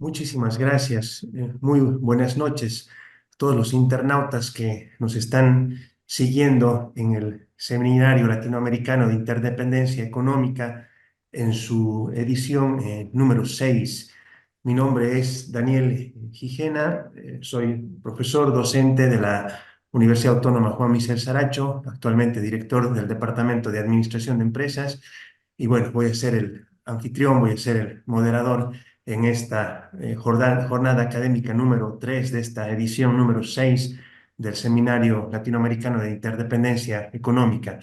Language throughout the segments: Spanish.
Muchísimas gracias. Muy buenas noches a todos los internautas que nos están siguiendo en el Seminario Latinoamericano de Interdependencia Económica en su edición número 6. Mi nombre es Daniel Gijena, soy profesor docente de la Universidad Autónoma Juan Michel Saracho, actualmente director del Departamento de Administración de Empresas. Y bueno, voy a ser el anfitrión, voy a ser el moderador en esta jornada académica número 3 de esta edición número 6 del Seminario Latinoamericano de Interdependencia Económica.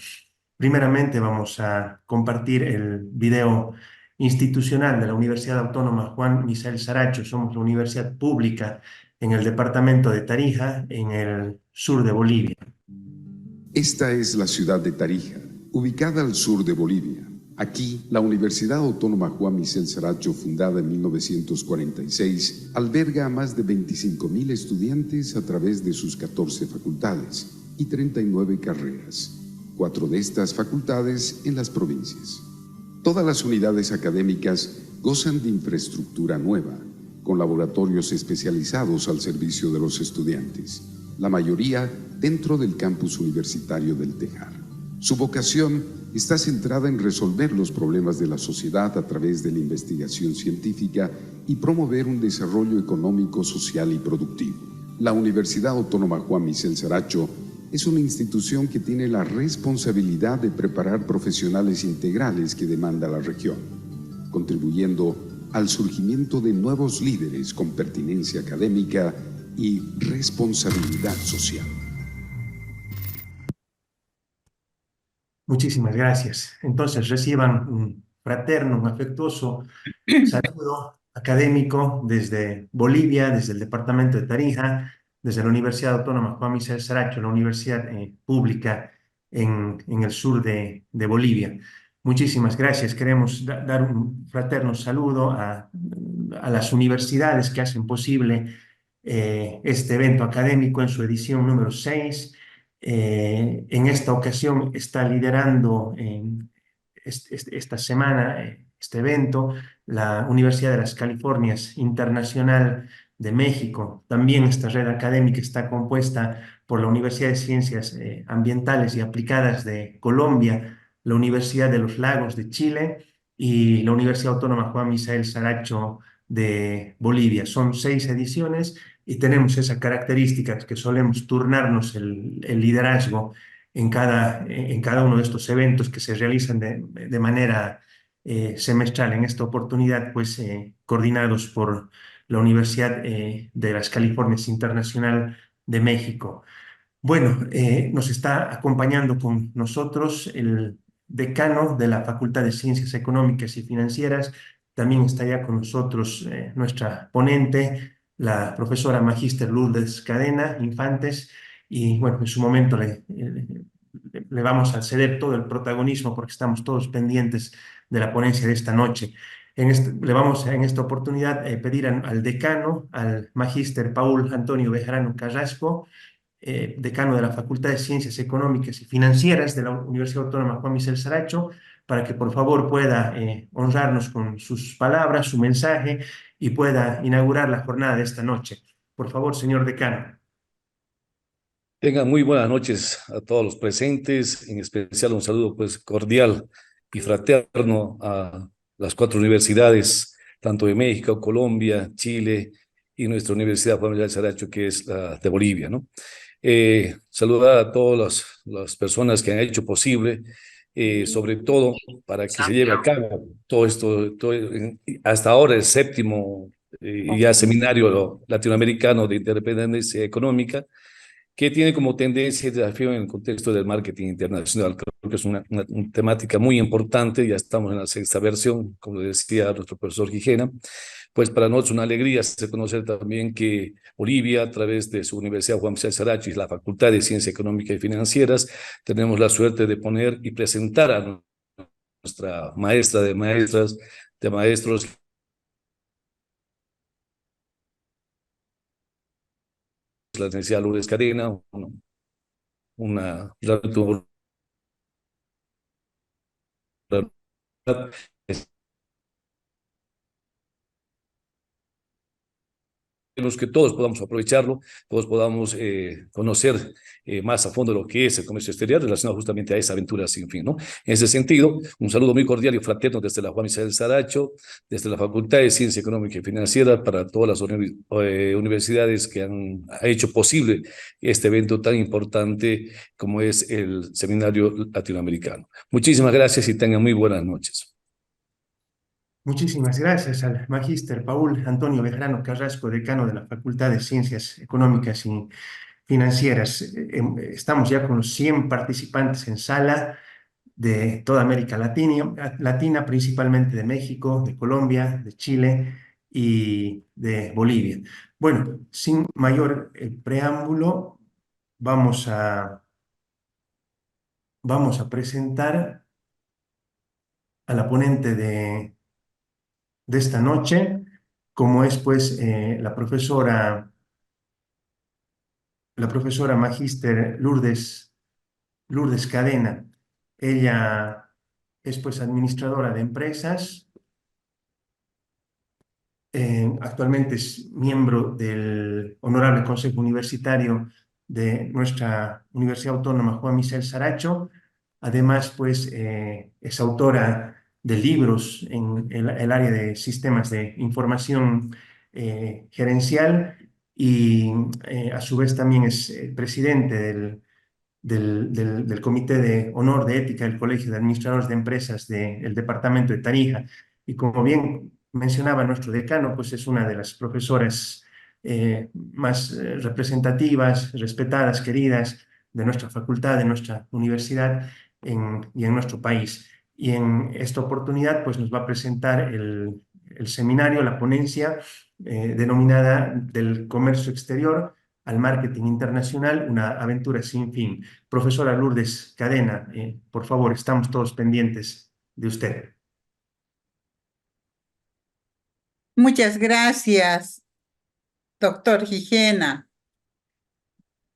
Primeramente vamos a compartir el video institucional de la Universidad Autónoma Juan Misael Saracho. Somos la universidad pública en el departamento de Tarija, en el sur de Bolivia. Esta es la ciudad de Tarija, ubicada al sur de Bolivia. Aquí, la Universidad Autónoma Juan Michel Saracho, fundada en 1946, alberga a más de 25.000 estudiantes a través de sus 14 facultades y 39 carreras, 4 de estas facultades en las provincias. Todas las unidades académicas gozan de infraestructura nueva, con laboratorios especializados al servicio de los estudiantes, la mayoría dentro del campus universitario del Tejar. Su vocación está centrada en resolver los problemas de la sociedad a través de la investigación científica y promover un desarrollo económico, social y productivo. La Universidad Autónoma Juan Michel Saracho es una institución que tiene la responsabilidad de preparar profesionales integrales que demanda la región, contribuyendo al surgimiento de nuevos líderes con pertinencia académica y responsabilidad social. Muchísimas gracias. Entonces reciban un fraterno, un afectuoso saludo académico desde Bolivia, desde el departamento de Tarija, desde la Universidad Autónoma Juan Michel Saracho, la universidad pública en el sur de Bolivia. Muchísimas gracias. Queremos dar un fraterno saludo a las universidades que hacen posible este evento académico en su edición número 6. En esta ocasión está liderando esta semana este evento la Universidad de las Californias Internacional de México. También esta red académica está compuesta por la Universidad de Ciencias Ambientales y Aplicadas de Colombia, la Universidad de los Lagos de Chile y la Universidad Autónoma Juan Misael Saracho de Bolivia. Son 6 ediciones y tenemos esa característica que solemos turnarnos el liderazgo en cada uno de estos eventos que se realizan de manera semestral. En esta oportunidad, pues, coordinados por la Universidad de las Californias Internacional de México. Bueno, nos está acompañando con nosotros el decano de la Facultad de Ciencias Económicas y Financieras. También está ya con nosotros nuestra ponente, la profesora Magíster Lourdes Cadena Infantes. Y bueno, en su momento le vamos a ceder todo el protagonismo porque estamos todos pendientes de la ponencia de esta noche. Le vamos en esta oportunidad pedir al decano, al Magíster Paul Antonio Bejarano Carrasco, decano de la Facultad de Ciencias Económicas y Financieras de la Universidad Autónoma Juan Michel Saracho, para que por favor pueda honrarnos con sus palabras, su mensaje y pueda inaugurar la jornada de esta noche. Por favor, señor decano. Tengan muy buenas noches a todos los presentes, en especial un saludo pues cordial y fraterno a las 4 universidades, tanto de México, Colombia, Chile y nuestra Universidad Juan Michel Saracho, que es la de Bolivia, ¿no? Saludar a todas las personas que han hecho posible, sobre todo para que se lleve a cabo todo esto, hasta ahora el séptimo ya seminario latinoamericano de interdependencia económica, que tiene como tendencia y desafío en el contexto del marketing internacional. Creo que es una temática muy importante. Ya estamos en la 6ª versión, como decía nuestro profesor Gijena. Pues para nosotros una alegría reconocer también que Bolivia, a través de su Universidad Juan Michel Saracho y la Facultad de Ciencias Económicas y Financieras, tenemos la suerte de poner y presentar a nuestra maestra de maestras, de maestros, la licenciada Lourdes Cadena, una esperemos que todos podamos aprovecharlo, todos podamos conocer más a fondo lo que es el comercio exterior relacionado justamente a esa aventura sin fin, ¿no? En ese sentido, un saludo muy cordial y fraterno desde la Juan Misael Saracho, desde la Facultad de Ciencia Económica y Financiera, para todas las universidades que han hecho posible este evento tan importante como es el Seminario Latinoamericano. Muchísimas gracias y tengan muy buenas noches. Muchísimas gracias al magíster Paul Antonio Bejarano Carrasco, decano de la Facultad de Ciencias Económicas y Financieras. Estamos ya con los 100 participantes en sala de toda América Latina, principalmente de México, de Colombia, de Chile y de Bolivia. Bueno, sin mayor preámbulo, vamos a presentar a la ponente de esta noche, como es pues la profesora magíster Lourdes Cadena. Ella es pues administradora de empresas, actualmente es miembro del Honorable Consejo Universitario de nuestra Universidad Autónoma Juan Misael Saracho. Además, pues es autora de libros en el área de sistemas de información gerencial y a su vez también es presidente del Comité de Honor de Ética del Colegio de Administradores de Empresas del Departamento de Tarija. Y como bien mencionaba nuestro decano, pues es una de las profesoras más representativas, respetadas, queridas de nuestra facultad, de nuestra universidad y en nuestro país. Y en esta oportunidad, pues nos va a presentar el seminario, la ponencia denominada Del Comercio Exterior al Marketing Internacional, una aventura sin fin. Profesora Lourdes Cadena, por favor, estamos todos pendientes de usted. Muchas gracias, doctor Gijena.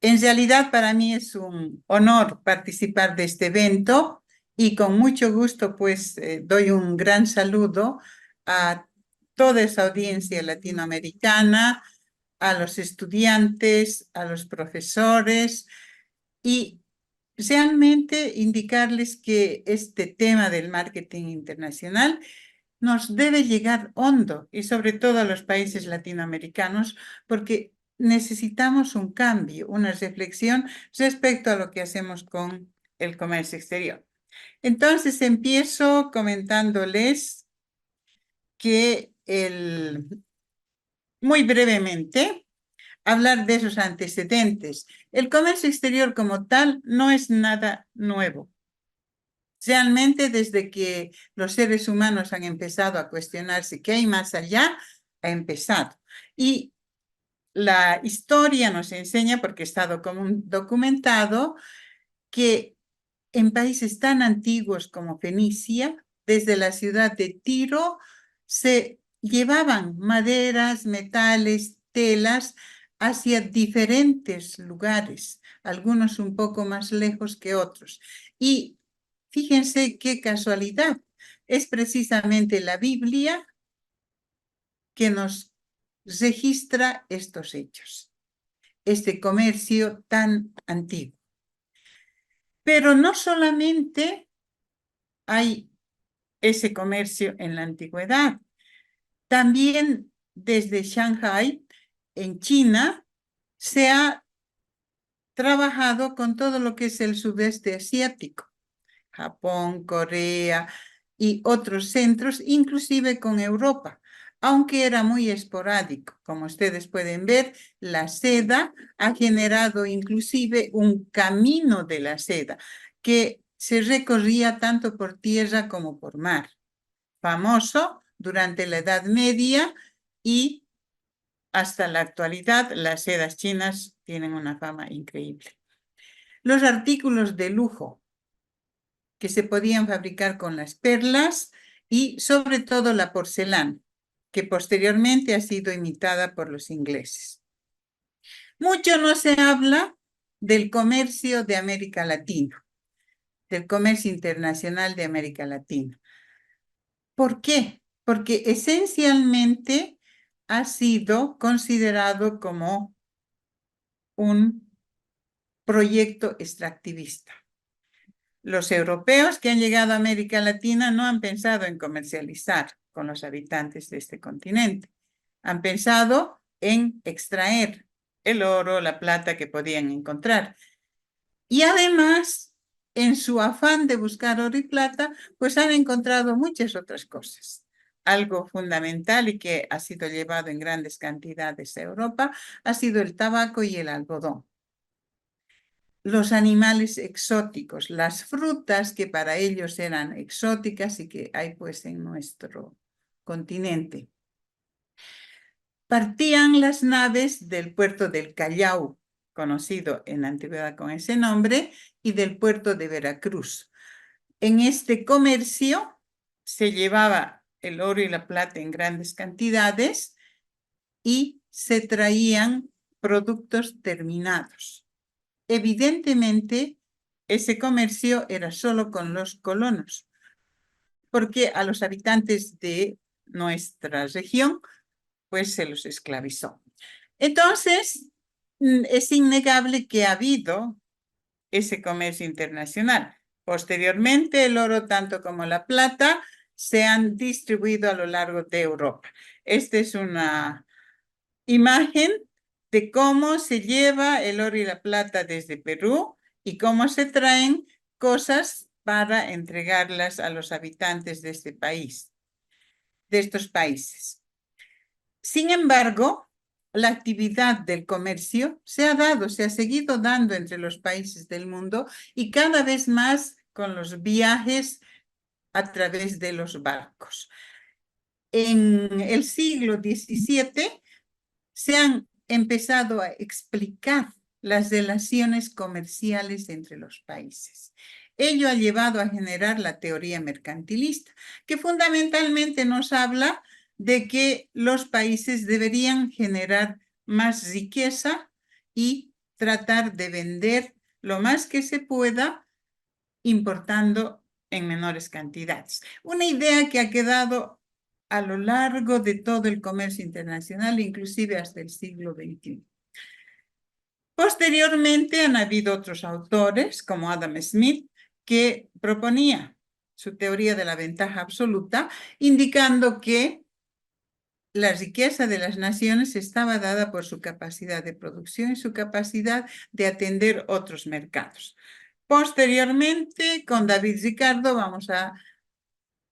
En realidad para mí es un honor participar de este evento y con mucho gusto pues doy un gran saludo a toda esa audiencia latinoamericana, a los estudiantes, a los profesores y realmente indicarles que este tema del marketing internacional nos debe llegar hondo y sobre todo a los países latinoamericanos porque necesitamos un cambio, una reflexión respecto a lo que hacemos con el comercio exterior. Entonces empiezo comentándoles que muy brevemente hablar de esos antecedentes. El comercio exterior como tal no es nada nuevo. Realmente desde que los seres humanos han empezado a cuestionarse qué hay más allá, ha empezado. Y la historia nos enseña, porque está documentado, que en países tan antiguos como Fenicia, desde la ciudad de Tiro, se llevaban maderas, metales, telas hacia diferentes lugares, algunos un poco más lejos que otros. Y fíjense qué casualidad, es precisamente la Biblia que nos registra estos hechos, este comercio tan antiguo. Pero no solamente hay ese comercio en la antigüedad, también desde Shanghái, en China, se ha trabajado con todo lo que es el sudeste asiático. Japón, Corea y otros centros, inclusive con Europa, aunque era muy esporádico. Como ustedes pueden ver, la seda ha generado inclusive un camino de la seda que se recorría tanto por tierra como por mar. Famoso durante la Edad Media y hasta la actualidad, las sedas chinas tienen una fama increíble. Los artículos de lujo que se podían fabricar con las perlas y sobre todo la porcelana, que posteriormente ha sido imitada por los ingleses. Mucho no se habla del comercio de América Latina, del comercio internacional de América Latina. ¿Por qué? Porque esencialmente ha sido considerado como un proyecto extractivista. Los europeos que han llegado a América Latina no han pensado en comercializar con los habitantes de este continente. Han pensado en extraer el oro, la plata que podían encontrar. Y además, en su afán de buscar oro y plata, pues han encontrado muchas otras cosas. Algo fundamental y que ha sido llevado en grandes cantidades a Europa ha sido el tabaco y el algodón. Los animales exóticos, las frutas que para ellos eran exóticas y que hay pues en nuestro continente. Partían las naves del puerto del Callao, conocido en la antigüedad con ese nombre, y del puerto de Veracruz. En este comercio se llevaba el oro y la plata en grandes cantidades y se traían productos terminados. Evidentemente, ese comercio era solo con los colonos, porque a los habitantes de nuestra región, pues se los esclavizó. Entonces, es innegable que ha habido ese comercio internacional. Posteriormente, el oro, tanto como la plata, se han distribuido a lo largo de Europa. Esta es una imagen de cómo se lleva el oro y la plata desde Perú y cómo se traen cosas para entregarlas a los habitantes de este país, de estos países. Sin embargo, la actividad del comercio se ha seguido dando entre los países del mundo y cada vez más con los viajes a través de los barcos. En el siglo XVII se han empezado a explicar las relaciones comerciales entre los países. Ello ha llevado a generar la teoría mercantilista, que fundamentalmente nos habla de que los países deberían generar más riqueza y tratar de vender lo más que se pueda, importando en menores cantidades. Una idea que ha quedado a lo largo de todo el comercio internacional, inclusive hasta el siglo XXI. Posteriormente han habido otros autores, como Adam Smith, que proponía su teoría de la ventaja absoluta, indicando que la riqueza de las naciones estaba dada por su capacidad de producción y su capacidad de atender otros mercados. Posteriormente, con David Ricardo, vamos a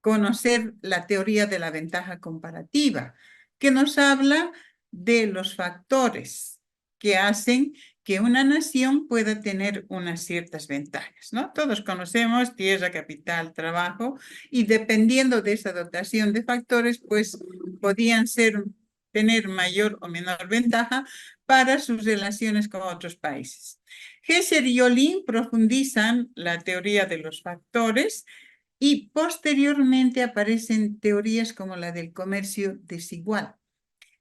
conocer la teoría de la ventaja comparativa, que nos habla de los factores que hacen que una nación pueda tener unas ciertas ventajas, ¿no? Todos conocemos tierra, capital, trabajo, y dependiendo de esa dotación de factores, pues podían tener mayor o menor ventaja para sus relaciones con otros países. Hesser y Olin profundizan la teoría de los factores y posteriormente aparecen teorías como la del comercio desigual.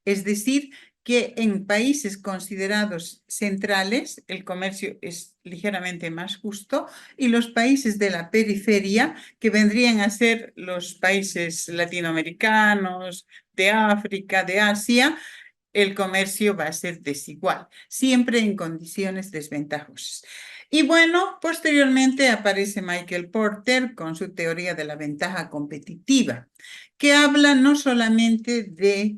Es decir, que en países considerados centrales el comercio es ligeramente más justo y los países de la periferia, que vendrían a ser los países latinoamericanos, de África, de Asia, el comercio va a ser desigual, siempre en condiciones desventajosas. Y bueno, posteriormente aparece Michael Porter con su teoría de la ventaja competitiva, que habla no solamente de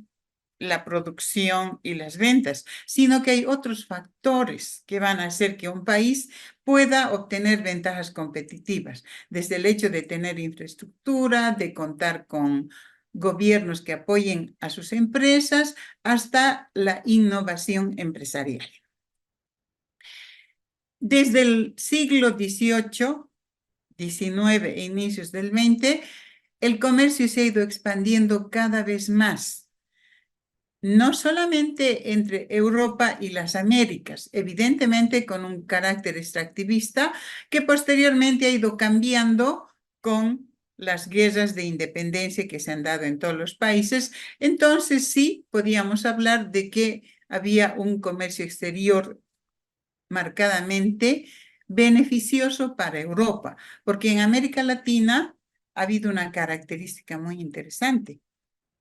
la producción y las ventas, sino que hay otros factores que van a hacer que un país pueda obtener ventajas competitivas, desde el hecho de tener infraestructura, de contar con gobiernos que apoyen a sus empresas, hasta la innovación empresarial. Desde el siglo XVIII, XIX e inicios del XX, el comercio se ha ido expandiendo cada vez más, no solamente entre Europa y las Américas, evidentemente con un carácter extractivista que posteriormente ha ido cambiando con las guerras de independencia que se han dado en todos los países. Entonces sí, podíamos hablar de que había un comercio exterior marcadamente beneficioso para Europa, porque en América Latina ha habido una característica muy interesante,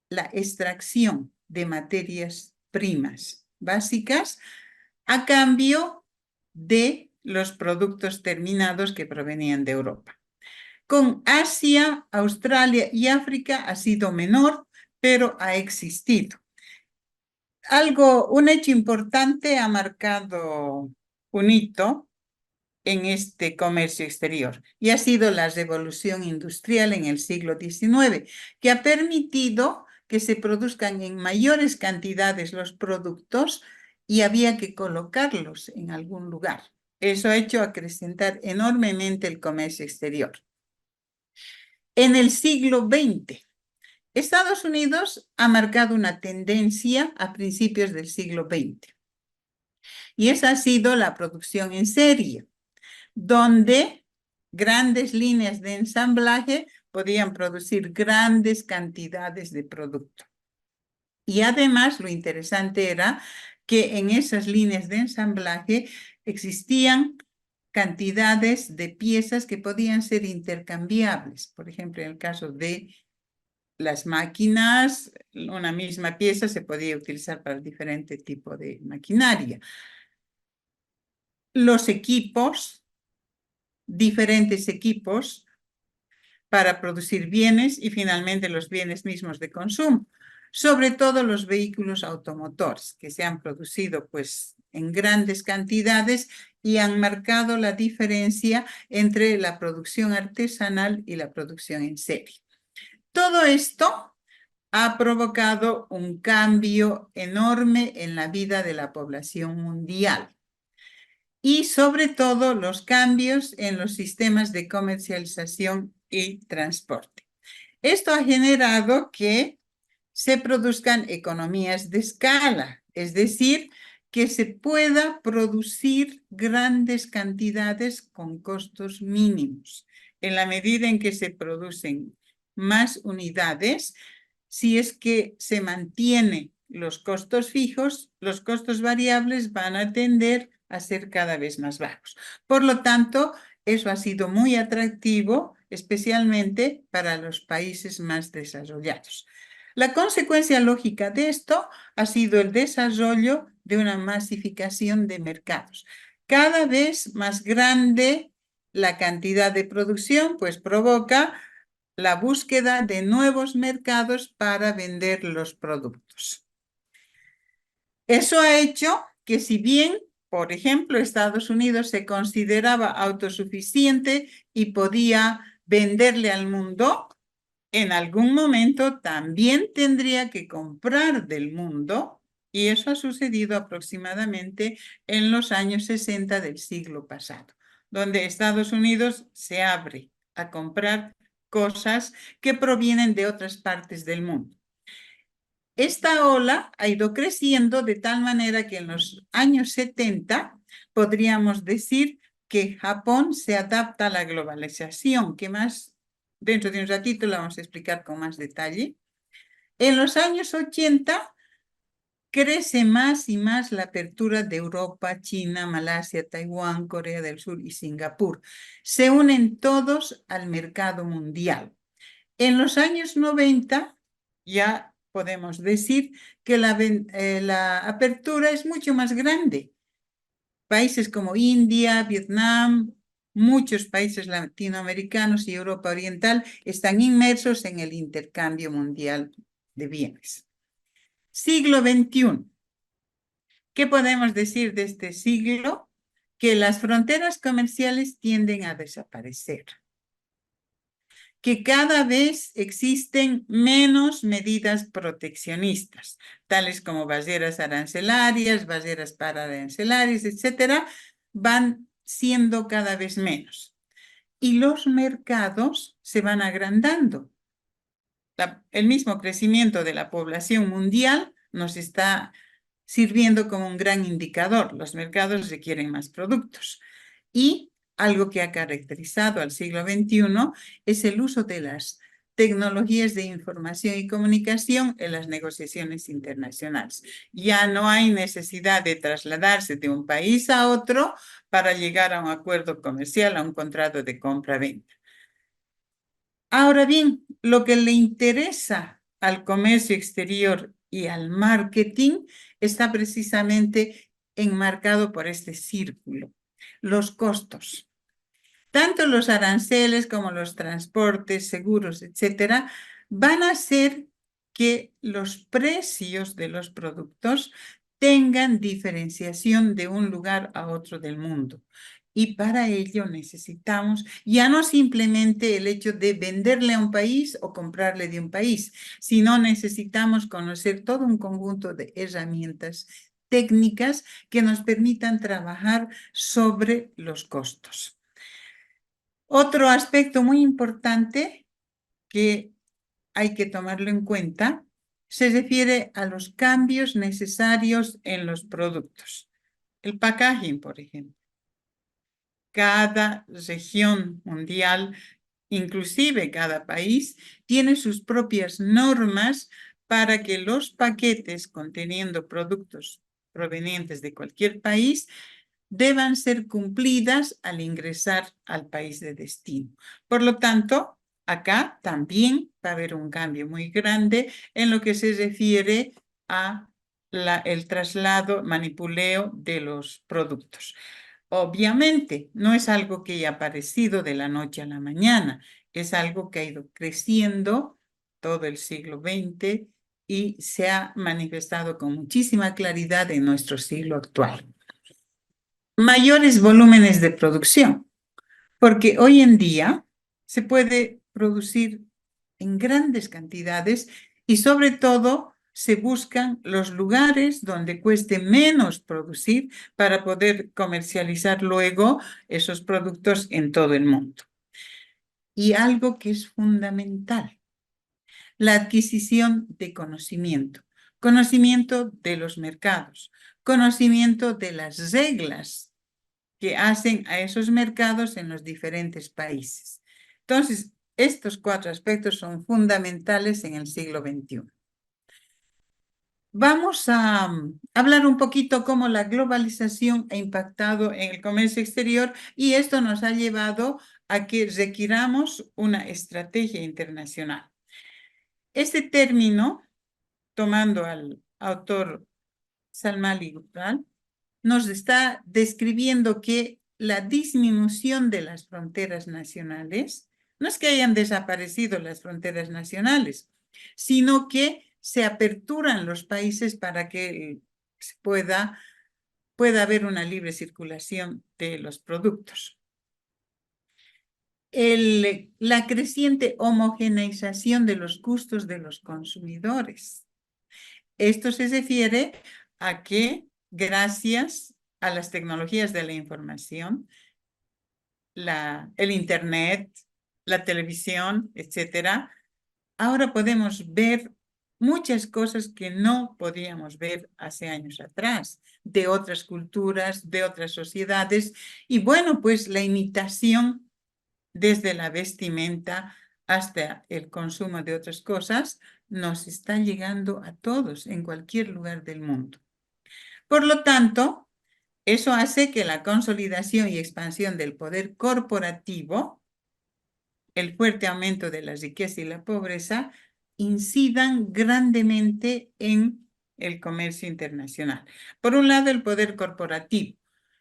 la extracción de materias primas básicas a cambio de los productos terminados que provenían de Europa. Con Asia, Australia y África ha sido menor, pero ha existido. Un hecho importante ha marcado un hito en este comercio exterior y ha sido la revolución industrial en el siglo XIX, que ha permitido que se produzcan en mayores cantidades los productos y había que colocarlos en algún lugar. Eso ha hecho acrecentar enormemente el comercio exterior. En el siglo XX, Estados Unidos ha marcado una tendencia a principios del siglo XX y esa ha sido la producción en serie, donde grandes líneas de ensamblaje podían producir grandes cantidades de producto. Y además lo interesante era que en esas líneas de ensamblaje existían cantidades de piezas que podían ser intercambiables. Por ejemplo, en el caso de las máquinas, una misma pieza se podía utilizar para diferente tipo de maquinaria. Los equipos, diferentes equipos para producir bienes y finalmente los bienes mismos de consumo, sobre todo los vehículos automotores que se han producido pues en grandes cantidades y han marcado la diferencia entre la producción artesanal y la producción en serie. Todo esto ha provocado un cambio enorme en la vida de la población mundial y sobre todo los cambios en los sistemas de comercialización y transporte. Esto ha generado que se produzcan economías de escala, es decir, que se pueda producir grandes cantidades con costos mínimos. En la medida en que se producen más unidades, si es que se mantienen los costos fijos, los costos variables van a tender a ser cada vez más bajos. Por lo tanto, eso ha sido muy atractivo, especialmente para los países más desarrollados. La consecuencia lógica de esto ha sido el desarrollo de una masificación de mercados. Cada vez más grande la cantidad de producción, pues provoca la búsqueda de nuevos mercados para vender los productos. Eso ha hecho que si bien, por ejemplo, Estados Unidos se consideraba autosuficiente y podía venderle al mundo, en algún momento también tendría que comprar del mundo, y eso ha sucedido aproximadamente en los años 60 del siglo pasado, donde Estados Unidos se abre a comprar cosas que provienen de otras partes del mundo. Esta ola ha ido creciendo de tal manera que en los años 70 podríamos decir que Japón se adapta a la globalización, que más dentro de un ratito lo vamos a explicar con más detalle. En los años 80 crece más y más la apertura de Europa, China, Malasia, Taiwán, Corea del Sur y Singapur. Se unen todos al mercado mundial. En los años 90 ya podemos decir que la apertura es mucho más grande. Países como India, Vietnam, muchos países latinoamericanos y Europa Oriental están inmersos en el intercambio mundial de bienes. Siglo XXI. ¿Qué podemos decir de este siglo? Que las fronteras comerciales tienden a desaparecer, que cada vez existen menos medidas proteccionistas, tales como barreras arancelarias, barreras pararancelarias, etcétera, van siendo cada vez menos. Y los mercados se van agrandando. El mismo crecimiento de la población mundial nos está sirviendo como un gran indicador. Los mercados requieren más productos. Y algo que ha caracterizado al siglo XXI es el uso de las tecnologías de información y comunicación en las negociaciones internacionales. Ya no hay necesidad de trasladarse de un país a otro para llegar a un acuerdo comercial, a un contrato de compra-venta. Ahora bien, lo que le interesa al comercio exterior y al marketing está precisamente enmarcado por este círculo. Los costos. Tanto los aranceles como los transportes, seguros, etcétera, van a hacer que los precios de los productos tengan diferenciación de un lugar a otro del mundo. Y para ello necesitamos ya no simplemente el hecho de venderle a un país o comprarle de un país, sino necesitamos conocer todo un conjunto de herramientas técnicas que nos permitan trabajar sobre los costos. Otro aspecto muy importante que hay que tomarlo en cuenta se refiere a los cambios necesarios en los productos. El packaging, por ejemplo. Cada región mundial, inclusive cada país, tiene sus propias normas para que los paquetes conteniendo productos provenientes de cualquier país deban ser cumplidas al ingresar al país de destino. Por lo tanto, acá también va a haber un cambio muy grande en lo que se refiere a el traslado, manipuleo de los productos. Obviamente, no es algo que haya aparecido de la noche a la mañana, es algo que ha ido creciendo todo el siglo XX y se ha manifestado con muchísima claridad en nuestro siglo actual. Mayores volúmenes de producción, porque hoy en día se puede producir en grandes cantidades y sobre todo se buscan los lugares donde cueste menos producir para poder comercializar luego esos productos en todo el mundo. Y algo que es fundamental, la adquisición de conocimiento, conocimiento de los mercados, conocimiento de las reglas que hacen a esos mercados en los diferentes países. Entonces, estos 4 aspectos son fundamentales en el siglo XXI. Vamos a hablar un poquito cómo la globalización ha impactado en el comercio exterior y esto nos ha llevado a que requiramos una estrategia internacional. Este término, tomando al autor Salman Iqbal, nos está describiendo que la disminución de las fronteras nacionales, no es que hayan desaparecido las fronteras nacionales, sino que se aperturan los países para que pueda haber una libre circulación de los productos. La creciente homogeneización de los gustos de los consumidores. Esto se refiere a que gracias a las tecnologías de la información, el Internet, la televisión, etcétera, ahora podemos ver muchas cosas que no podíamos ver hace años atrás, de otras culturas, de otras sociedades, y bueno, pues la imitación desde la vestimenta hasta el consumo de otras cosas nos está llegando a todos en cualquier lugar del mundo. Por lo tanto, eso hace que la consolidación y expansión del poder corporativo, el fuerte aumento de la riqueza y la pobreza, incidan grandemente en el comercio internacional. Por un lado, el poder corporativo.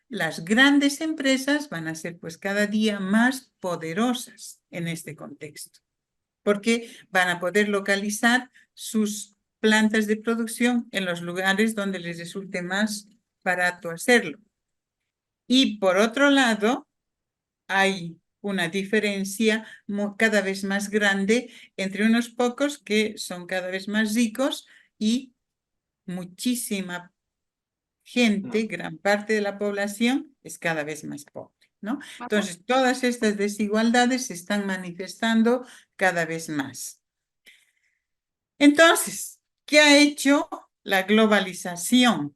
Las grandes empresas van a ser pues cada día más poderosas en este contexto, porque van a poder localizar sus plantas de producción en los lugares donde les resulte más barato hacerlo. Y por otro lado, hay una diferencia cada vez más grande entre unos pocos que son cada vez más ricos y muchísima gente, gran parte de la población, es cada vez más pobre, ¿no? Entonces, todas estas desigualdades se están manifestando cada vez más. Entonces, ¿qué ha hecho la globalización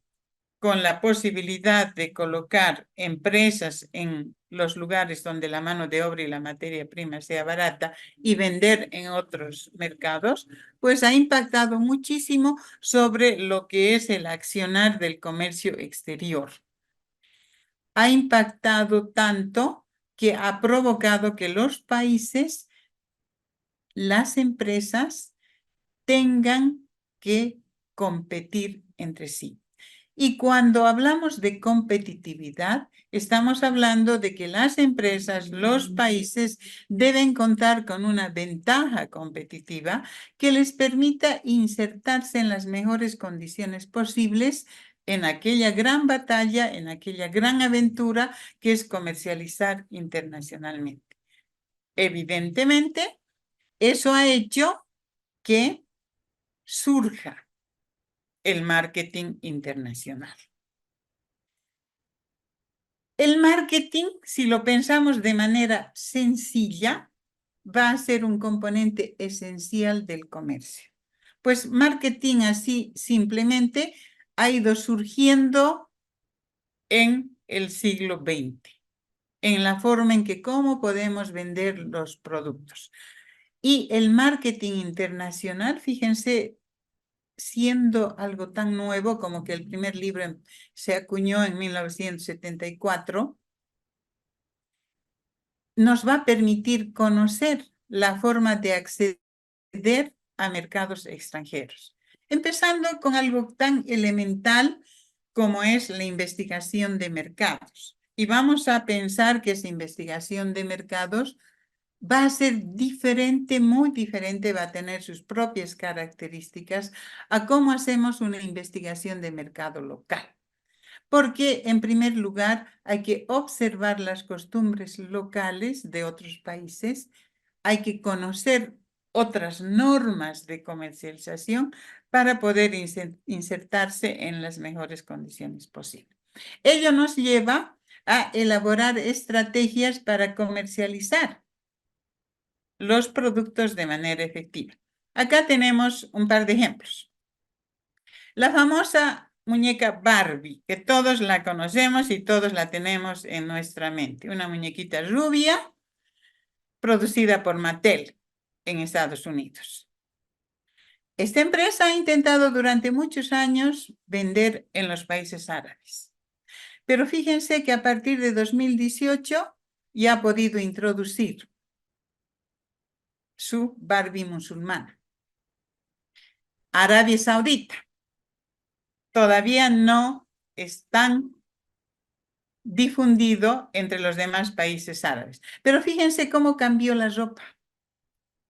con la posibilidad de colocar empresas en los lugares donde la mano de obra y la materia prima sea barata y vender en otros mercados? Pues ha impactado muchísimo sobre lo que es el accionar del comercio exterior. Ha impactado tanto que ha provocado que los países, las empresas, tengan que competir entre sí. Y cuando hablamos de competitividad, estamos hablando de que las empresas, los países deben contar con una ventaja competitiva que les permita insertarse en las mejores condiciones posibles en aquella gran batalla, en aquella gran aventura que es comercializar internacionalmente. Evidentemente, eso ha hecho que surja el marketing internacional. El marketing, si lo pensamos de manera sencilla, va a ser un componente esencial del comercio. Pues marketing así simplemente ha ido surgiendo en el siglo XX, en la forma en que cómo podemos vender los productos. Y el marketing internacional, fíjense, siendo algo tan nuevo como que el primer libro se acuñó en 1974, nos va a permitir conocer la forma de acceder a mercados extranjeros. Empezando con algo tan elemental como es la investigación de mercados. Y vamos a pensar que esa investigación de mercados va a ser diferente, muy diferente, va a tener sus propias características a cómo hacemos una investigación de mercado local. Porque, en primer lugar, hay que observar las costumbres locales de otros países, hay que conocer otras normas de comercialización para poder insertarse en las mejores condiciones posibles. Ello nos lleva a elaborar estrategias para comercializar los productos de manera efectiva. Acá tenemos un par de ejemplos. La famosa muñeca Barbie, que todos la conocemos y todos la tenemos en nuestra mente. Una muñequita rubia producida por Mattel en Estados Unidos. Esta empresa ha intentado durante muchos años vender en los países árabes. Pero fíjense que a partir de 2018 ya ha podido introducir su Barbie musulmana. Arabia Saudita todavía no es tan difundido entre los demás países árabes. Pero fíjense cómo cambió la ropa,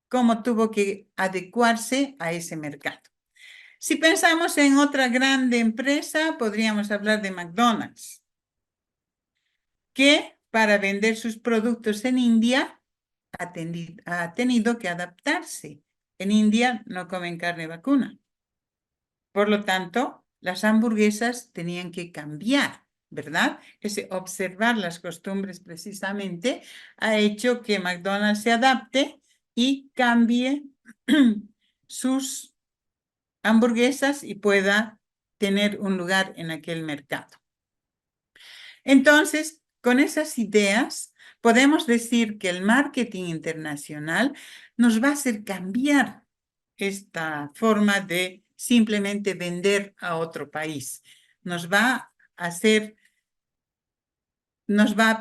cómo tuvo que adecuarse a ese mercado. Si pensamos en otra grande empresa, podríamos hablar de McDonald's, que para vender sus productos en India ha tenido que adaptarse. En India no comen carne vacuna. Por lo tanto, las hamburguesas tenían que cambiar, ¿verdad? Observar las costumbres precisamente ha hecho que McDonald's se adapte y cambie sus hamburguesas y pueda tener un lugar en aquel mercado. Entonces, con esas ideas, podemos decir que el marketing internacional nos va a hacer cambiar esta forma de simplemente vender a otro país. Nos va a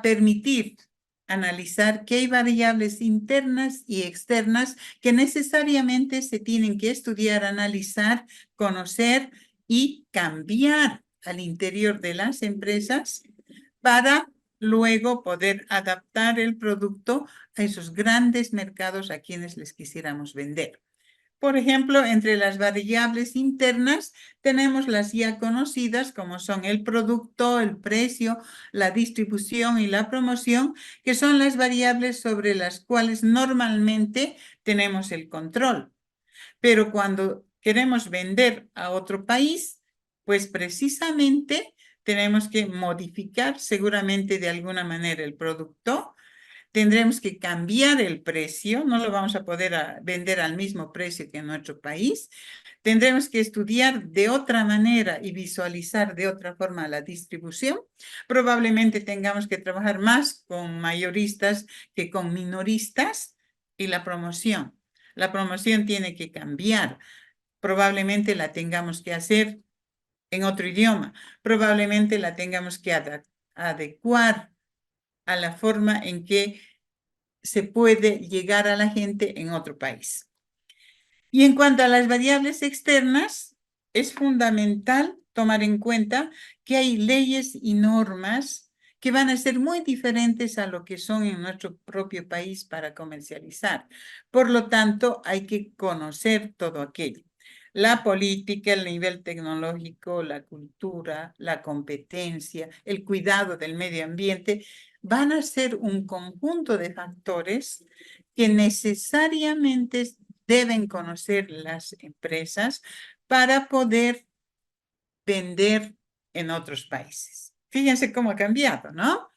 permitir analizar que hay variables internas y externas que necesariamente se tienen que estudiar, analizar, conocer y cambiar al interior de las empresas para luego poder adaptar el producto a esos grandes mercados a quienes les quisiéramos vender. Por ejemplo, entre las variables internas tenemos las ya conocidas como son el producto, el precio, la distribución y la promoción, que son las variables sobre las cuales normalmente tenemos el control. Pero cuando queremos vender a otro país, pues precisamente tenemos que modificar seguramente de alguna manera el producto. Tendremos que cambiar el precio, no lo vamos a poder vender al mismo precio que en nuestro país. Tendremos que estudiar de otra manera y visualizar de otra forma la distribución. Probablemente tengamos que trabajar más con mayoristas que con minoristas y la promoción. La promoción tiene que cambiar. Probablemente la tengamos que hacer en otro idioma. Probablemente la tengamos que adecuar a la forma en que se puede llegar a la gente en otro país. Y en cuanto a las variables externas, es fundamental tomar en cuenta que hay leyes y normas que van a ser muy diferentes a lo que son en nuestro propio país para comercializar. Por lo tanto, hay que conocer todo aquello. La política, el nivel tecnológico, la cultura, la competencia, el cuidado del medio ambiente, van a ser un conjunto de factores que necesariamente deben conocer las empresas para poder vender en otros países. Fíjense cómo ha cambiado, ¿no?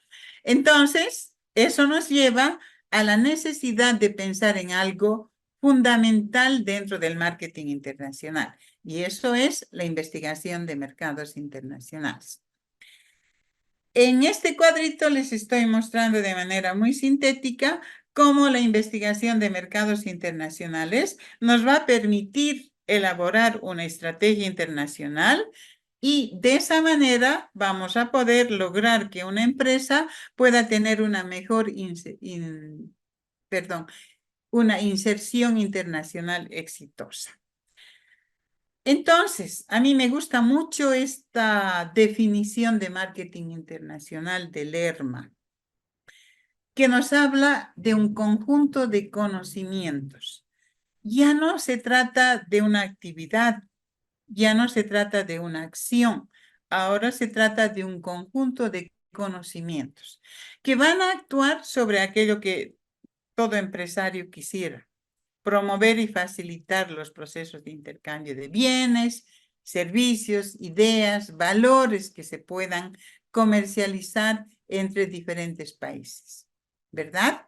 Entonces, eso nos lleva a la necesidad de pensar en algo fundamental dentro del marketing internacional, y eso es la investigación de mercados internacionales. En este cuadrito les estoy mostrando de manera muy sintética cómo la investigación de mercados internacionales nos va a permitir elaborar una estrategia internacional y de esa manera vamos a poder lograr que una empresa pueda tener una mejor una inserción internacional exitosa. Entonces, a mí me gusta mucho esta definición de marketing internacional de Lerma, que nos habla de un conjunto de conocimientos. Ya no se trata de una actividad, ya no se trata de una acción, ahora se trata de un conjunto de conocimientos que van a actuar sobre aquello que todo empresario quisiera: promover y facilitar los procesos de intercambio de bienes, servicios, ideas, valores que se puedan comercializar entre diferentes países, ¿verdad?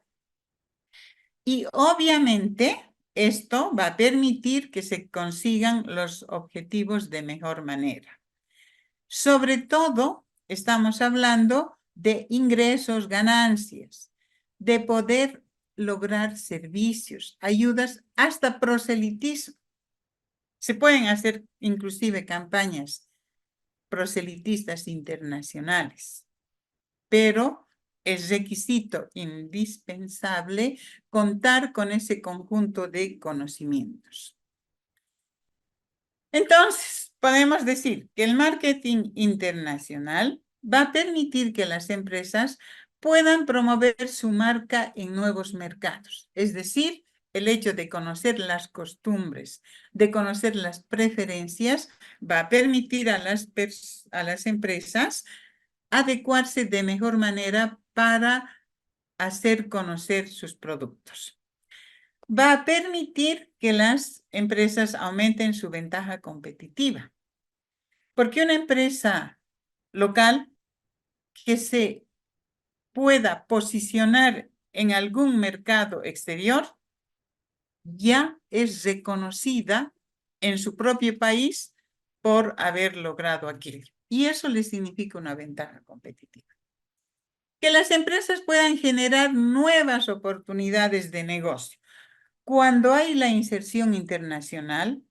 Y obviamente esto va a permitir que se consigan los objetivos de mejor manera. Sobre todo, estamos hablando de ingresos, ganancias, de poder lograr servicios, ayudas, hasta proselitismo. Se pueden hacer inclusive campañas proselitistas internacionales, pero es requisito indispensable contar con ese conjunto de conocimientos. Entonces, podemos decir que el marketing internacional va a permitir que las empresas puedan promover su marca en nuevos mercados. Es decir, el hecho de conocer las costumbres, de conocer las preferencias, va a permitir a las empresas adecuarse de mejor manera para hacer conocer sus productos. Va a permitir que las empresas aumenten su ventaja competitiva, porque una empresa local que se pueda posicionar en algún mercado exterior ya es reconocida en su propio país por haber logrado aquello. Y eso le significa una ventaja competitiva. Que las empresas puedan generar nuevas oportunidades de negocio. Cuando hay la inserción internacional,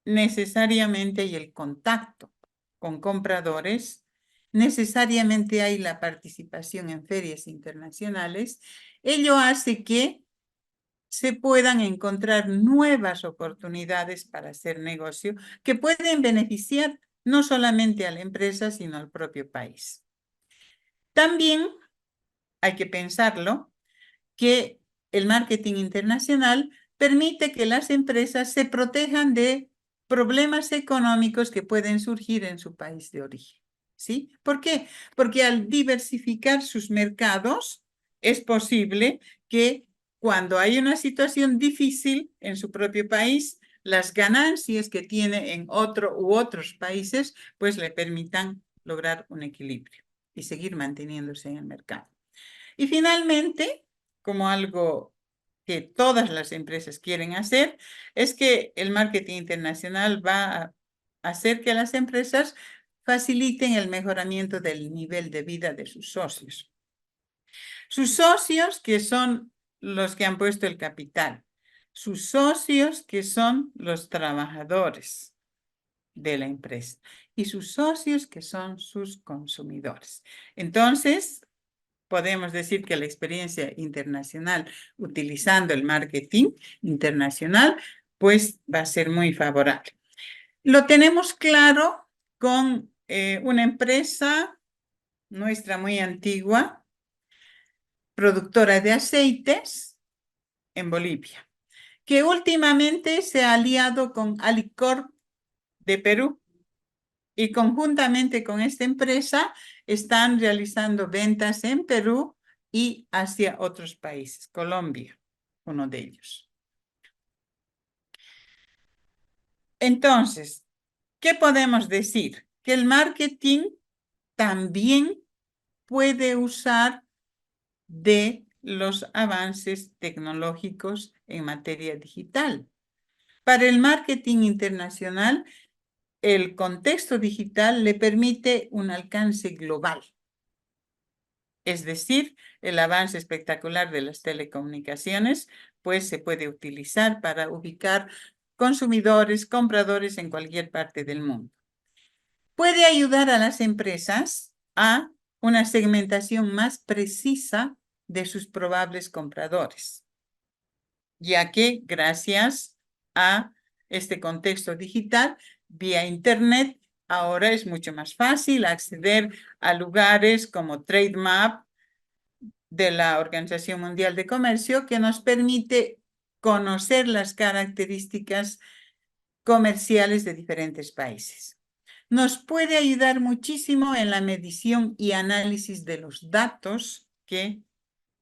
necesariamente hay el contacto con compradores, necesariamente hay la participación en ferias internacionales. Ello hace que se puedan encontrar nuevas oportunidades para hacer negocio que pueden beneficiar no solamente a la empresa, sino al propio país. También hay que pensarlo, que el marketing internacional permite que las empresas se protejan de problemas económicos que pueden surgir en su país de origen. ¿Sí? ¿Por qué? Porque al diversificar sus mercados, es posible que cuando hay una situación difícil en su propio país, las ganancias que tiene en otro u otros países, pues le permitan lograr un equilibrio y seguir manteniéndose en el mercado. Y finalmente, como algo que todas las empresas quieren hacer, es que el marketing internacional va a hacer que las empresas faciliten el mejoramiento del nivel de vida de sus socios. Sus socios, que son los que han puesto el capital. Sus socios, que son los trabajadores de la empresa. Y sus socios, que son sus consumidores. Entonces, podemos decir que la experiencia internacional utilizando el marketing internacional, pues va a ser muy favorable. Lo tenemos claro con una empresa nuestra muy antigua, productora de aceites en Bolivia, que últimamente se ha aliado con Alicorp de Perú y conjuntamente con esta empresa están realizando ventas en Perú y hacia otros países, Colombia, uno de ellos. Entonces, ¿qué podemos decir? Que el marketing también puede usar de los avances tecnológicos en materia digital. Para el marketing internacional, el contexto digital le permite un alcance global. Es decir, el avance espectacular de las telecomunicaciones, pues se puede utilizar para ubicar consumidores, compradores en cualquier parte del mundo. Puede ayudar a las empresas a una segmentación más precisa de sus probables compradores, ya que gracias a este contexto digital, vía Internet, ahora es mucho más fácil acceder a lugares como Trademap de la Organización Mundial de Comercio, que nos permite conocer las características comerciales de diferentes países. Nos puede ayudar muchísimo en la medición y análisis de los datos que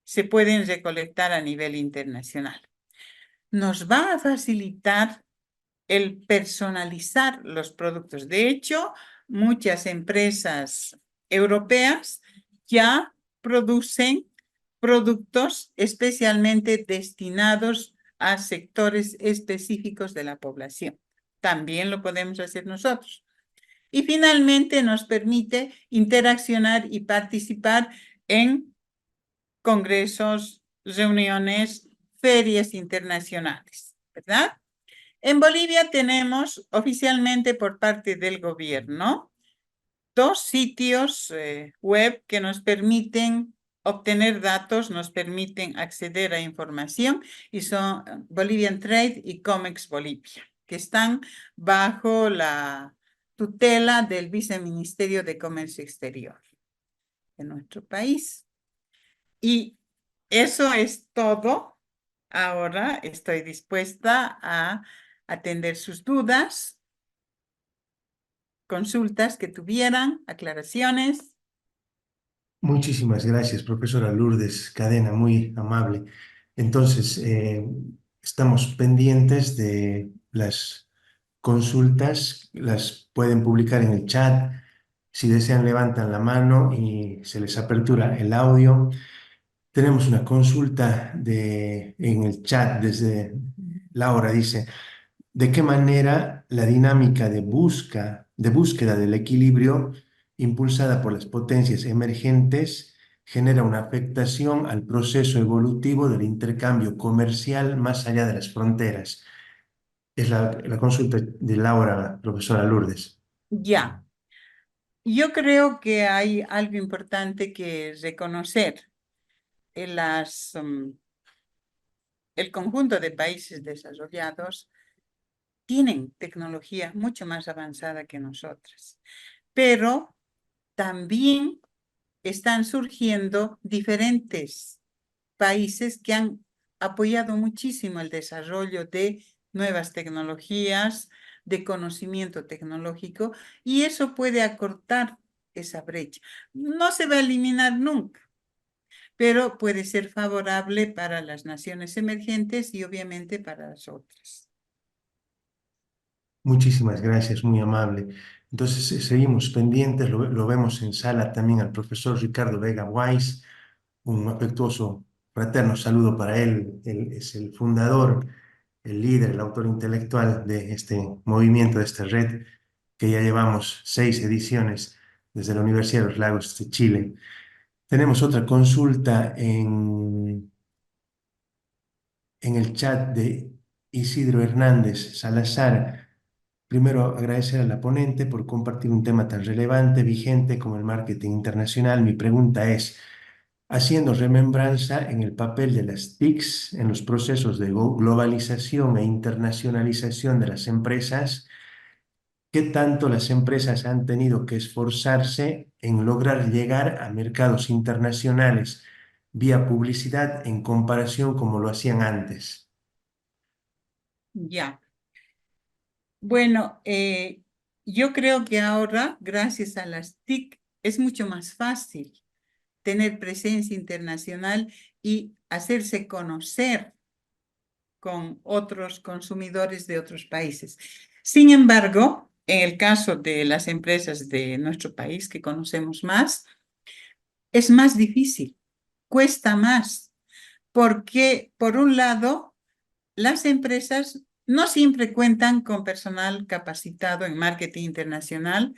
se pueden recolectar a nivel internacional. Nos va a facilitar el personalizar los productos. De hecho, muchas empresas europeas ya producen productos especialmente destinados a sectores específicos de la población. También lo podemos hacer nosotros. Y finalmente nos permite interaccionar y participar en congresos, reuniones, ferias internacionales, ¿verdad? En Bolivia tenemos oficialmente por parte del gobierno 2 sitios web que nos permiten obtener datos, nos permiten acceder a información y son Bolivian Trade y Comex Bolivia, que están bajo la tutela del Viceministerio de Comercio Exterior de nuestro país. Y eso es todo. Ahora estoy dispuesta a atender sus dudas, consultas que tuvieran, aclaraciones. Muchísimas gracias, profesora Lourdes Cadena, muy amable. Entonces, estamos pendientes de las consultas, las pueden publicar en el chat. Si desean, levantan la mano y se les apertura el audio. Tenemos una consulta en el chat desde Laura, dice, ¿de qué manera la dinámica de búsqueda del equilibrio impulsada por las potencias emergentes genera una afectación al proceso evolutivo del intercambio comercial más allá de las fronteras? Es la consulta de Laura, profesora Lourdes. Ya, yo creo que hay algo importante que reconocer. El conjunto de países desarrollados tienen tecnología mucho más avanzada que nosotras, pero también están surgiendo diferentes países que han apoyado muchísimo el desarrollo de nuevas tecnologías, de conocimiento tecnológico, y eso puede acortar esa brecha. No se va a eliminar nunca, pero puede ser favorable para las naciones emergentes y obviamente para las otras. Muchísimas gracias, muy amable. Entonces, seguimos pendientes, lo vemos en sala también al profesor Ricardo Vega Weiss. Un afectuoso, fraterno saludo para él. Él es el fundador, el líder, el autor intelectual de este movimiento, de esta red, que ya llevamos 6 ediciones desde la Universidad de los Lagos de Chile. Tenemos otra consulta en el chat de Isidro Hernández Salazar. Primero, agradecer a la ponente por compartir un tema tan relevante, vigente como el marketing internacional. Mi pregunta es, haciendo remembranza en el papel de las TICs en los procesos de globalización e internacionalización de las empresas, qué tanto las empresas han tenido que esforzarse en lograr llegar a mercados internacionales vía publicidad en comparación como lo hacían antes. Ya. Bueno, yo creo que ahora, gracias a las TIC, es mucho más fácil tener presencia internacional y hacerse conocer con otros consumidores de otros países. Sin embargo, en el caso de las empresas de nuestro país que conocemos más, es más difícil, cuesta más, porque por un lado, las empresas no siempre cuentan con personal capacitado en marketing internacional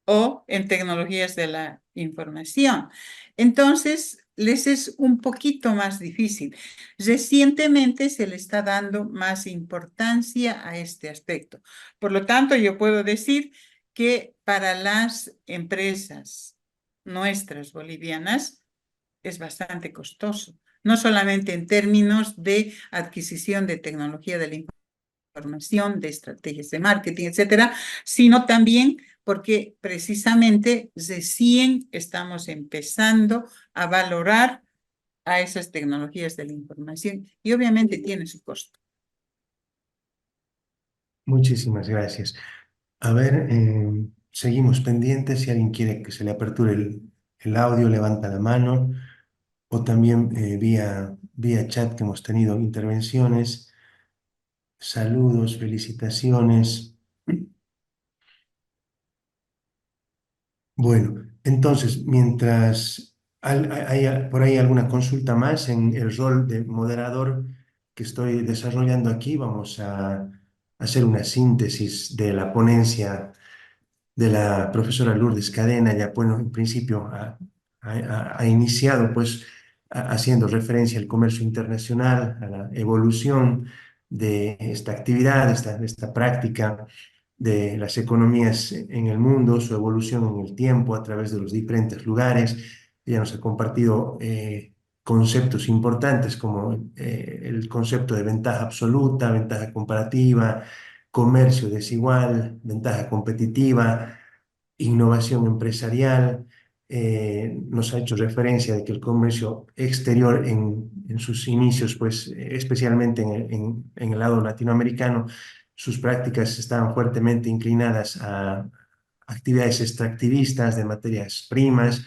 o en tecnologías de la información. Entonces, les es un poquito más difícil. Recientemente se le está dando más importancia a este aspecto. Por lo tanto, yo puedo decir que para las empresas nuestras bolivianas es bastante costoso, no solamente en términos de adquisición de tecnología de la información, de estrategias de marketing, etcétera, sino también porque precisamente recién estamos empezando a valorar a esas tecnologías de la información y obviamente tiene su costo. Muchísimas gracias. A ver, seguimos pendientes. Si alguien quiere que se le aperture el audio, levanta la mano. O también vía chat que hemos tenido intervenciones. Saludos, felicitaciones. Bueno, entonces, mientras hay por ahí alguna consulta más en el rol de moderador que estoy desarrollando aquí, vamos a hacer una síntesis de la ponencia de la profesora Lourdes Cadena. Ya, bueno, en principio ha iniciado pues haciendo referencia al comercio internacional, a la evolución de esta actividad, de esta práctica de las economías en el mundo, su evolución en el tiempo a través de los diferentes lugares. Ella nos ha compartido conceptos importantes como el concepto de ventaja absoluta, ventaja comparativa, comercio desigual, ventaja competitiva, innovación empresarial. Nos ha hecho referencia de que el comercio exterior en sus inicios, pues especialmente en el lado latinoamericano, sus prácticas estaban fuertemente inclinadas a actividades extractivistas de materias primas.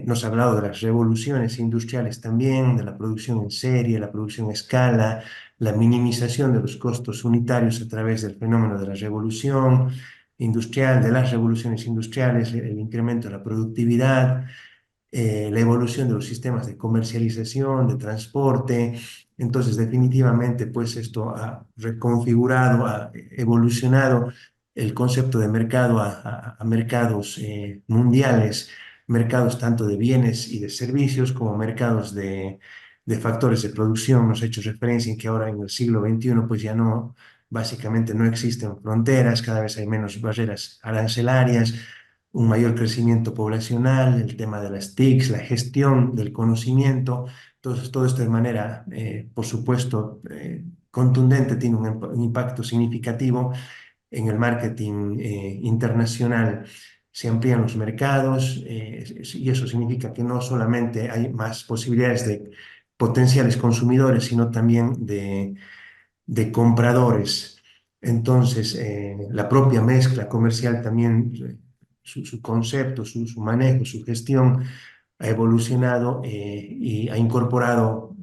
Nos ha hablado de las revoluciones industriales también, de la producción en serie, la producción a escala, la minimización de los costos unitarios a través del fenómeno de la revolución industrial, de las revoluciones industriales, el incremento de la productividad, la evolución de los sistemas de comercialización, de transporte. Entonces, definitivamente, pues esto ha reconfigurado, ha evolucionado el concepto de mercado a mercados mundiales, mercados tanto de bienes y de servicios como mercados de factores de producción. Nos ha hecho referencia en que ahora en el siglo XXI pues ya no, básicamente no existen fronteras, cada vez hay menos barreras arancelarias, un mayor crecimiento poblacional, el tema de las TICs, la gestión del conocimiento. Entonces, todo esto de manera, por supuesto, contundente, tiene un impacto significativo en el marketing internacional. Se amplían los mercados y eso significa que no solamente hay más posibilidades de potenciales consumidores, sino también de compradores. Entonces, la propia mezcla comercial también, su concepto, su manejo, su gestión ha evolucionado y ha incorporado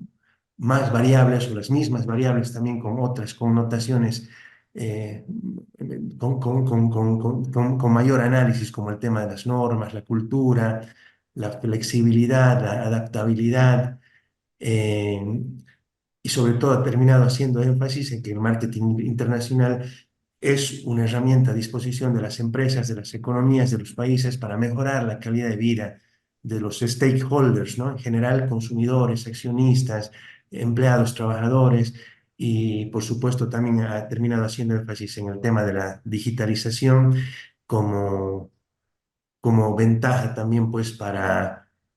más variables o las mismas variables también con otras connotaciones, eh, con mayor análisis, como el tema de las normas, la cultura, la flexibilidad, la adaptabilidad. eh, y sobre todo ha terminado haciendo énfasis en que el marketing internacional es una herramienta a disposición de las empresas, de las economías, de los países para mejorar la calidad de vida de los stakeholders, ¿no? En general, consumidores, accionistas, empleados, trabajadores, y por supuesto también ha terminado haciendo énfasis en el tema de la digitalización como, como ventaja también, pues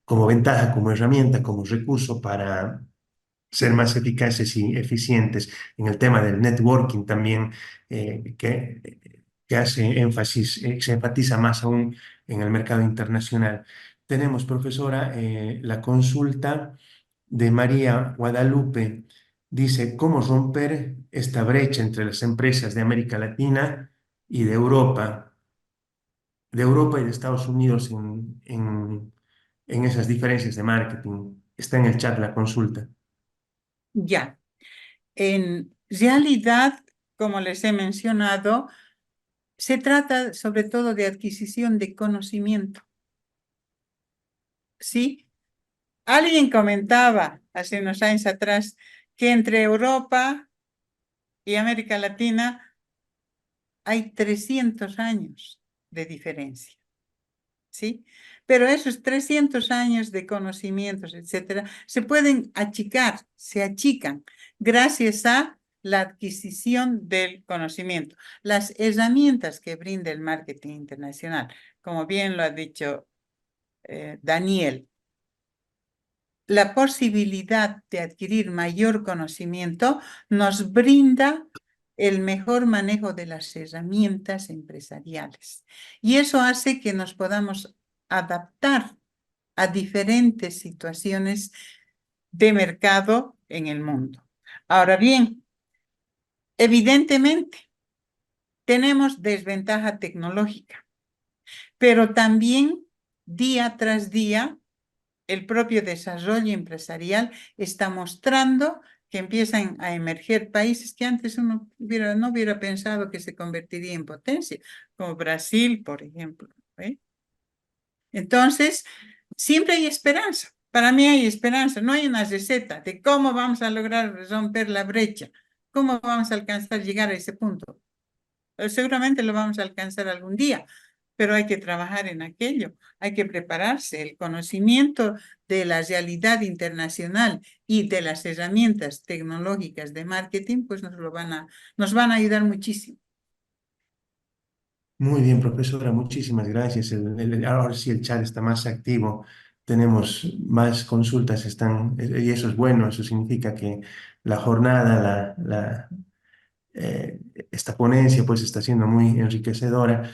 como ventaja, como herramienta, como recurso para ser más eficaces y eficientes en el tema del networking también, que que hace énfasis, se enfatiza más aún en el mercado internacional. Tenemos, profesora, la consulta de María Guadalupe. Dice, ¿cómo romper esta brecha entre las empresas de América Latina y de Europa y de Estados Unidos en esas diferencias de marketing? Está en el chat la consulta. Ya. En realidad, como les he mencionado, se trata sobre todo de adquisición de conocimiento. ¿Sí? Alguien comentaba hace unos años atrás que entre Europa y América Latina hay 300 años de diferencia. ¿Sí? Pero esos 300 años de conocimientos, etcétera, se pueden achicar, se achican gracias a la adquisición del conocimiento. Las herramientas que brinda el marketing internacional, como bien lo ha dicho Daniel, la posibilidad de adquirir mayor conocimiento nos brinda el mejor manejo de las herramientas empresariales. Y eso hace que nos podamos adaptar a diferentes situaciones de mercado en el mundo. Ahora bien, evidentemente, tenemos desventaja tecnológica, pero también día tras día el propio desarrollo empresarial está mostrando que empiezan a emerger países que antes uno no hubiera pensado que se convertiría en potencia, como Brasil, por ejemplo. Entonces, siempre hay esperanza. Para mí hay esperanza. No hay una receta de cómo vamos a lograr romper la brecha, cómo vamos a alcanzar llegar a ese punto. Seguramente lo vamos a alcanzar algún día, pero hay que trabajar en aquello, hay que prepararse. El conocimiento de la realidad internacional y de las herramientas tecnológicas de marketing, pues nos van a ayudar muchísimo. Muy bien, profesora, muchísimas gracias. Ahora sí el chat está más activo, tenemos más consultas, y eso es bueno, eso significa que la jornada, eh, esta ponencia pues está siendo muy enriquecedora.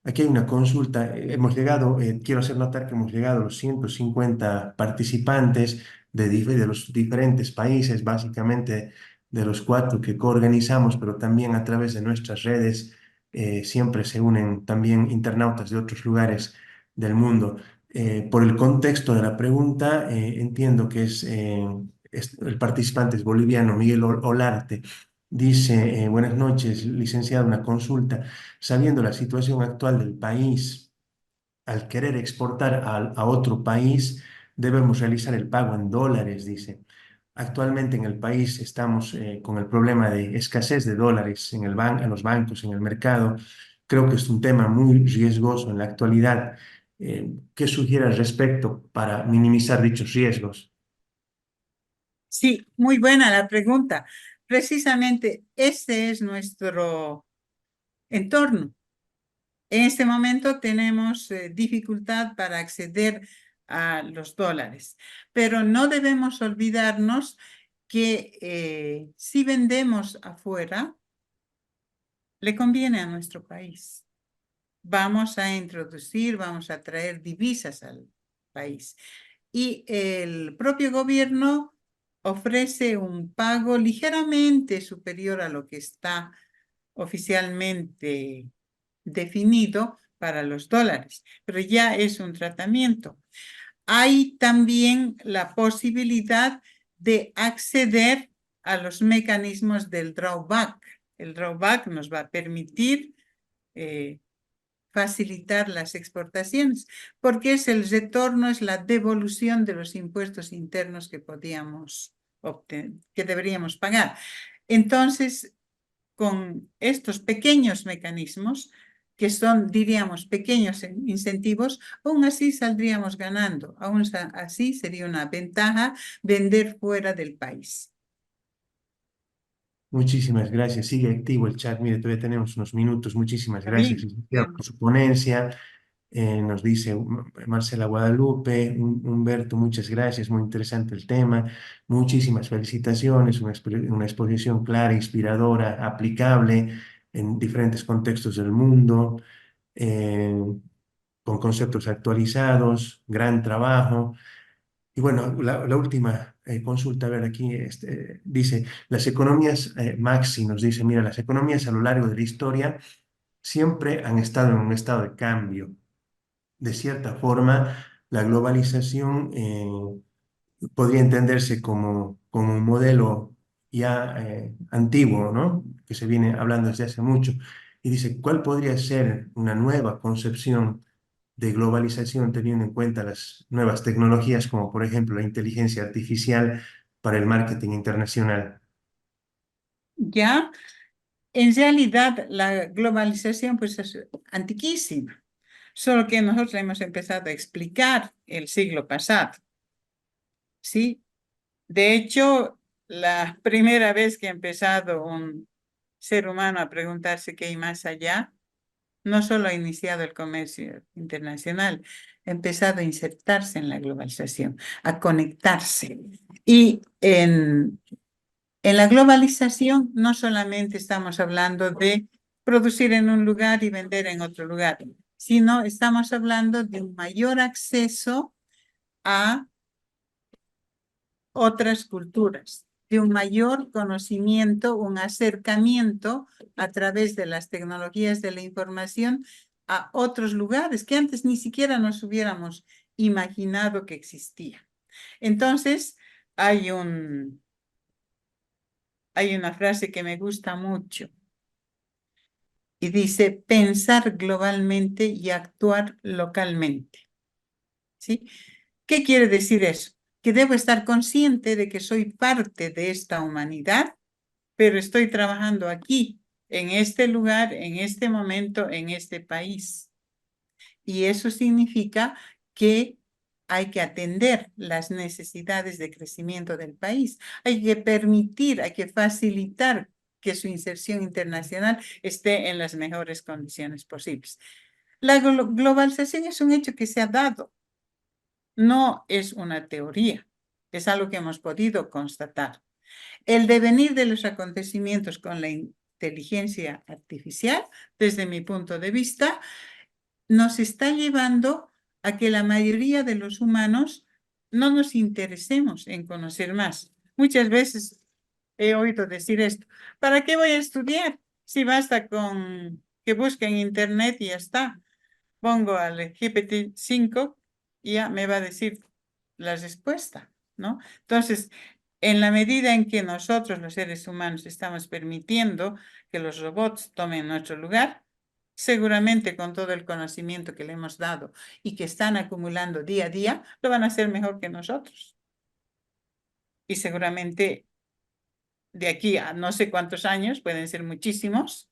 Aquí hay una consulta, hemos llegado, quiero hacer notar que hemos llegado a los 150 participantes de los diferentes países, básicamente de los cuatro que coorganizamos, pero también a través de nuestras redes siempre se unen también internautas de otros lugares del mundo. Por el contexto de la pregunta, entiendo que el participante es boliviano, Miguel Olarte. Dice, buenas noches, licenciado, una consulta. Sabiendo la situación actual del país, al querer exportar a otro país, debemos realizar el pago en dólares, dice. Actualmente en el país estamos con el problema de escasez de dólares en los bancos, en el mercado. Creo que es un tema muy riesgoso en la actualidad. ¿Qué sugiere al respecto para minimizar dichos riesgos? Sí, muy buena la pregunta. Precisamente este es nuestro entorno. En este momento tenemos dificultad para acceder a los dólares, pero no debemos olvidarnos que si vendemos afuera, le conviene a nuestro país. Vamos a introducir, vamos a traer divisas al país. Y el propio gobierno ofrece un pago ligeramente superior a lo que está oficialmente definido para los dólares, pero ya es un tratamiento. Hay también la posibilidad de acceder a los mecanismos del drawback. El drawback nos va a permitir facilitar las exportaciones, porque es el retorno, es la devolución de los impuestos internos que podíamos obtener, que deberíamos pagar. Entonces, con estos pequeños mecanismos, que son, diríamos, pequeños incentivos, aún así saldríamos ganando, aún así sería una ventaja vender fuera del país. Muchísimas gracias. Sigue activo el chat. Mire, todavía tenemos unos minutos. Muchísimas Está gracias, bien. licenciado, por su ponencia. Nos dice Marcela Guadalupe, Humberto, muchas gracias, muy interesante el tema. Muchísimas felicitaciones, una exposición clara, inspiradora, aplicable. en diferentes contextos del mundo, eh, con conceptos actualizados, gran trabajo. Y bueno, la última consulta, a ver, aquí dice, las economías, Maxi nos dice, mira, las economías a lo largo de la historia siempre han estado en un estado de cambio. De cierta forma, la globalización podría entenderse como un modelo ya antiguo, ¿no? Que se viene hablando desde hace mucho. Y dice, ¿cuál podría ser una nueva concepción de globalización teniendo en cuenta las nuevas tecnologías, como por ejemplo la inteligencia artificial para el marketing internacional? Ya, en realidad la globalización pues es antiquísima, solo que nosotros hemos empezado a explicar el siglo pasado, ¿sí? De hecho, la primera vez que ha empezado un ser humano a preguntarse qué hay más allá, no solo ha iniciado el comercio internacional, ha empezado a insertarse en la globalización, a conectarse. Y en la globalización no solamente estamos hablando de producir en un lugar y vender en otro lugar, sino estamos hablando de un mayor acceso a otras culturas, de un mayor conocimiento, un acercamiento a través de las tecnologías de la información a otros lugares que antes ni siquiera nos hubiéramos imaginado que existía. Entonces, hay una frase que me gusta mucho y dice pensar globalmente y actuar localmente. ¿Sí? ¿Qué quiere decir eso? Que debo estar consciente de que soy parte de esta humanidad, pero estoy trabajando aquí, en este lugar, en este momento, en este país. Y eso significa que hay que atender las necesidades de crecimiento del país. Hay que permitir, hay que facilitar que su inserción internacional esté en las mejores condiciones posibles. La globalización es un hecho que se ha dado, no es una teoría, es algo que hemos podido constatar. El devenir de los acontecimientos con la inteligencia artificial, desde mi punto de vista, nos está llevando a que la mayoría de los humanos no nos interesemos en conocer más. Muchas veces he oído decir esto, ¿para qué voy a estudiar? Si basta con que busque en internet y ya está. Pongo al GPT-5 y ya me va a decir la respuesta, ¿no? Entonces, en la medida en que nosotros, los seres humanos, estamos permitiendo que los robots tomen nuestro lugar, seguramente con todo el conocimiento que le hemos dado y que están acumulando día a día, lo van a hacer mejor que nosotros. Y seguramente de aquí a no sé cuántos años, pueden ser muchísimos,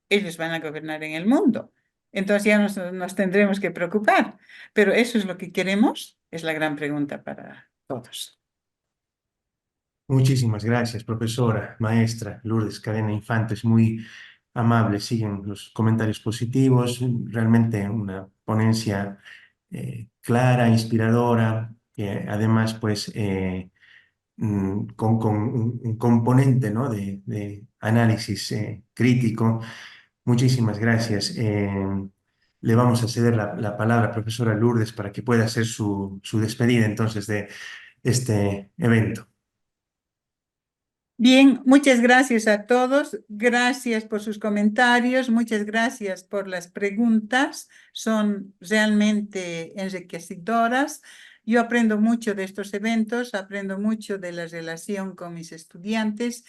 ellos van a gobernar en el mundo. Entonces ya nos tendremos que preocupar. Pero ¿eso es lo que queremos? Es la gran pregunta para todos. Muchísimas gracias, profesora, maestra Lourdes Cadena Infantes, muy amable, siguen los comentarios positivos, realmente una ponencia clara, inspiradora, que además pues con un componente, ¿no? de análisis crítico. Muchísimas gracias. Le vamos a ceder la palabra a profesora Lourdes para que pueda hacer su despedida entonces de este evento. Bien, muchas gracias a todos. Gracias por sus comentarios. Muchas gracias por las preguntas. Son realmente enriquecedoras. Yo aprendo mucho de estos eventos, aprendo mucho de la relación con mis estudiantes.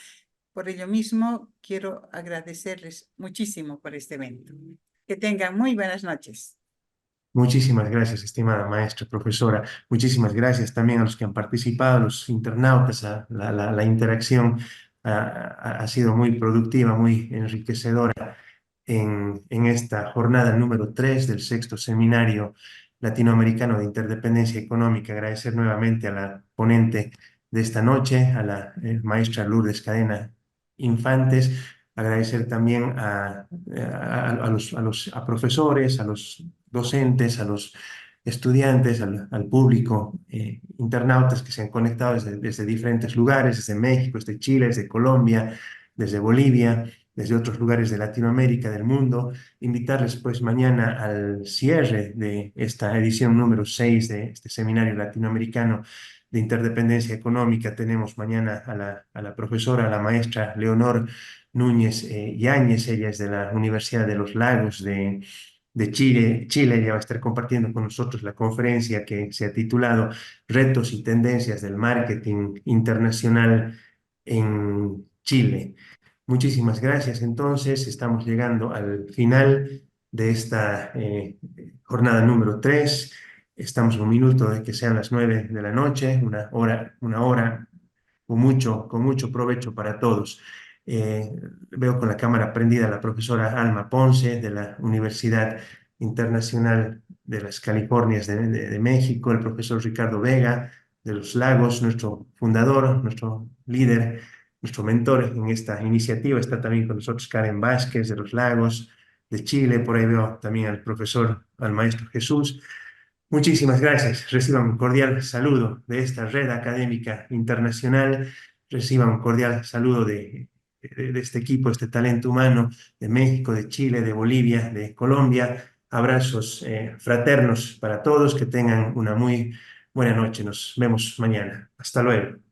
Por ello mismo, quiero agradecerles muchísimo por este evento. Que tengan muy buenas noches. Muchísimas gracias, estimada maestra, profesora. Muchísimas gracias también a los que han participado, a los internautas. La interacción ha sido muy productiva, muy enriquecedora en esta jornada número 3 del sexto seminario latinoamericano de interdependencia económica. Agradecer nuevamente a la ponente de esta noche, a la maestra Lourdes Cadena Infantes. Agradecer también a profesores, a los docentes, a los estudiantes, al público, internautas que se han conectado desde diferentes lugares, desde México, desde Chile, desde Colombia, desde Bolivia. desde otros lugares de Latinoamérica, del mundo. Invitarles pues mañana al cierre de esta edición número 6 de este seminario latinoamericano de interdependencia económica. Tenemos mañana a la profesora, a la maestra Leonor Núñez Yáñez. Ella es de la Universidad de los Lagos de Chile. Ella va a estar compartiendo con nosotros la conferencia que se ha titulado Retos y tendencias del marketing internacional en Chile. Muchísimas gracias. Entonces, estamos llegando al final de esta jornada número 3. Estamos a un minuto de que sean las 9 de la noche, una hora con mucho provecho para todos. Veo con la cámara prendida la profesora Alma Ponce de la Universidad Internacional de las Californias de México, el profesor Ricardo Vega de los Lagos, nuestro fundador, nuestro líder, nuestro mentor en esta iniciativa. Está también con nosotros Karen Vázquez de los Lagos, de Chile. Por ahí veo también al maestro Jesús. Muchísimas gracias. Reciban un cordial saludo de esta red académica internacional. Reciban un cordial saludo de este equipo, este talento humano de México, de Chile, de Bolivia, de Colombia. Abrazos fraternos para todos. Que tengan una muy buena noche. Nos vemos mañana. Hasta luego.